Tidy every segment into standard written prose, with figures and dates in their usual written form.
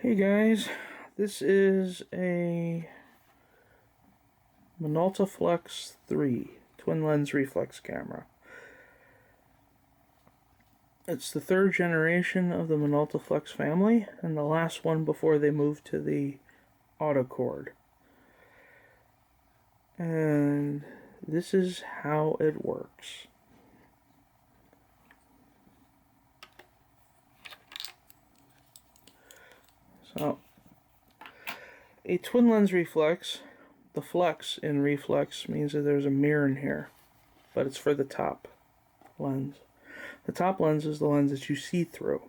Hey guys, this is a Minoltaflex III twin lens reflex camera. It's the third generation of the Minoltaflex family and the last one before they moved to the autocord. And this is how it works. So, a twin lens reflex, the flex in reflex means that there's a mirror in here, but it's for the top lens. The top lens is the lens that you see through.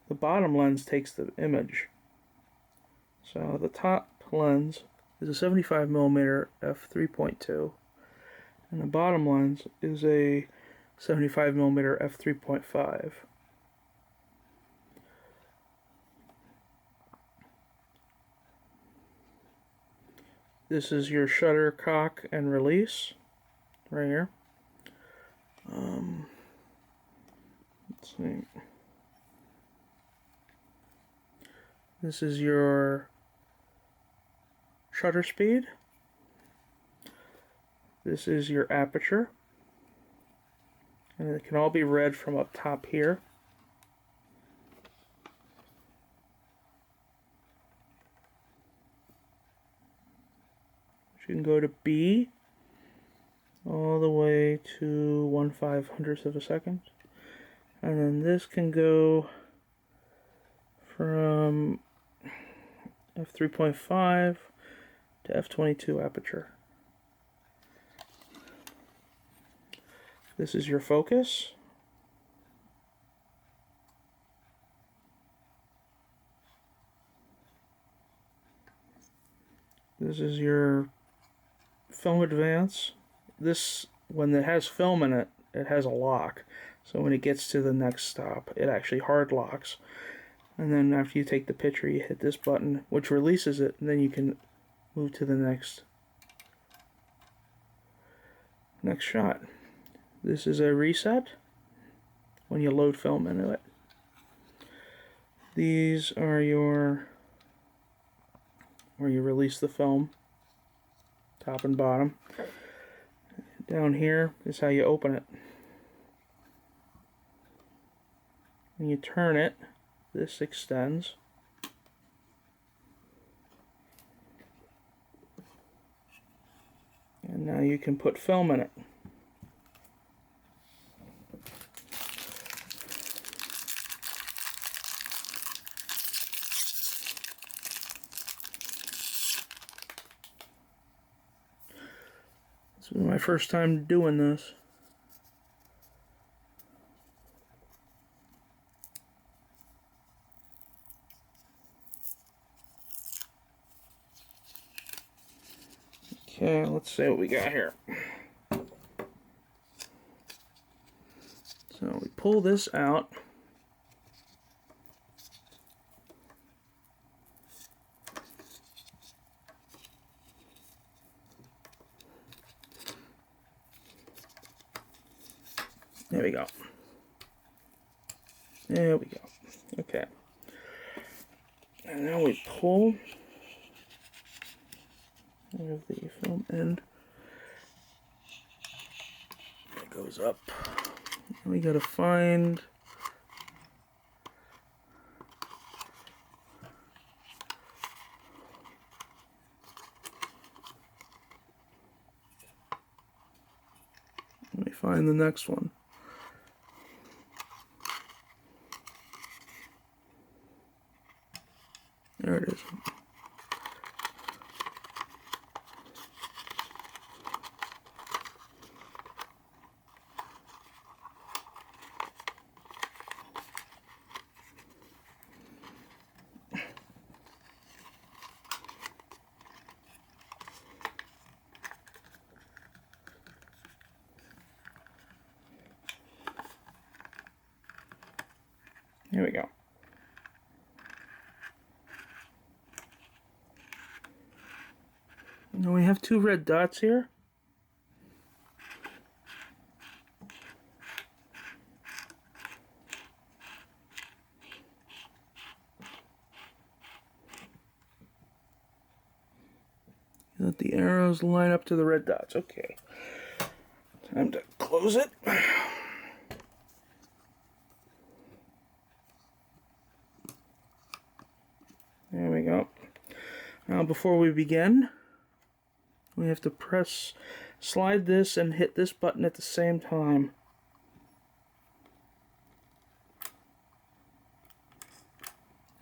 The bottom lens takes the image. So the top lens is a 75mm f3.2 and the bottom lens is a 75mm f3.5. This is your shutter, cock, and release right here. Let's see. This is your shutter speed. This is your aperture. And it can all be read from up top here. You can go to B all the way to 1/500th of a second. And then this can go from f3.5 to f22 aperture. This is your focus. This is your film advance. This, when it has film in it, it has a lock. So when it gets to the next stop, it actually hard locks. And then after you take the picture, you hit this button, which releases it, and then you can move to the next shot. This is a reset when you load film into it. These are your, where you release the film, top and bottom. Down here is how you open it. When you turn it, this extends. And now you can put film in it. This is my first time doing this. Okay, let's see what we got here. So we pull this out. There we go. There we go. Okay. And now we pull out of the film end. It goes up. And we gotta find the next one. There it is. Here we go. Now we have two red dots here. Let the arrows line up to the red dots. Okay. Time to close it. There we go. Now before we begin, we have to slide this and hit this button at the same time.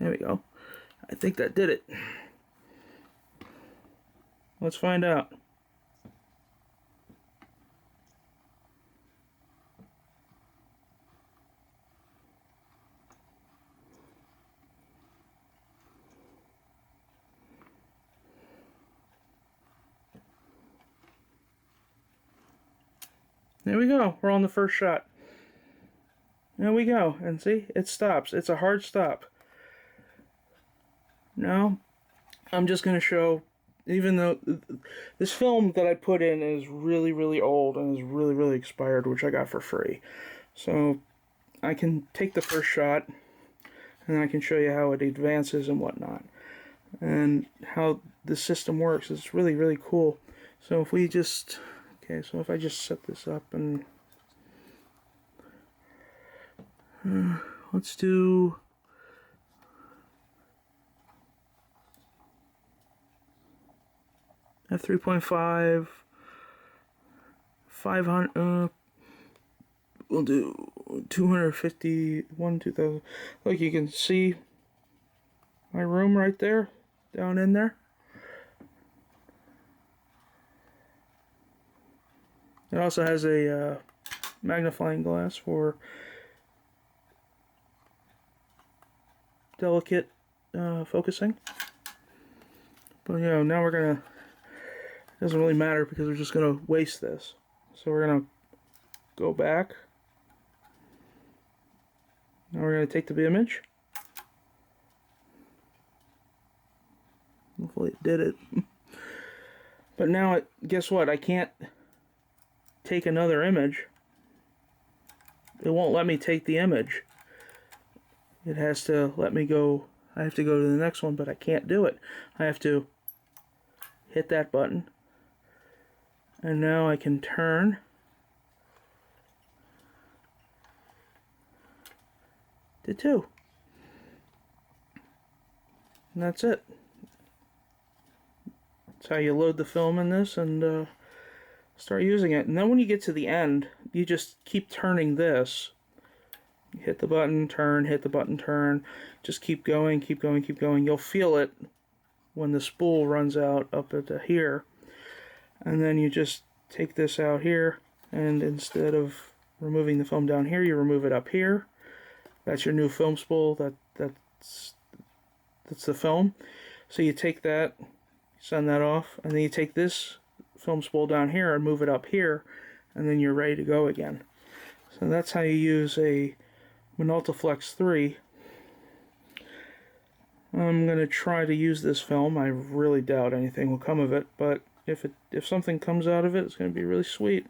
There we go. I think that did it. Let's find out. There we go. We're on the first shot. There we go. And see, it stops. It's a hard stop. Now, I'm just going to show, even though this film that I put in is really, really old and is really, really expired, which I got for free. So, I can take the first shot, and I can show you how it advances and whatnot. And how the system works. It's really, really cool. So if we just... Okay, so if I just set this up and... let's do... F3.5... 500... we'll do 251, 2000... Look, you can see my room right there, down in there. It also has a magnifying glass for delicate focusing. But you know, now we're gonna, it doesn't really matter because we're just gonna waste this. So we're gonna go back. Now we're gonna take the image. Hopefully it did it. But now, guess what? I can't take another image. It won't let me take the image. It has to let me go. I have to go to the next one, but I can't do it. I have to hit that button. And now I can turn. To 2. And that's it. That's how you load the film in this and start using it. And then when you get to the end, you just keep turning this. You hit the button, turn, hit the button, turn. Just keep going, keep going, keep going. You'll feel it when the spool runs out up at here. And then you just take this out here, and instead of removing the film down here, you remove it up here. That's your new film spool. That's the film. So you take that, send that off, and then you take this film spool down here and move it up here, and then you're ready to go again. So that's how you use a Minoltaflex III. I'm going to try to use this film. I really doubt anything will come of it, but if something comes out of it, it's going to be really sweet.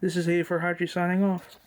This is 84 Haji signing off.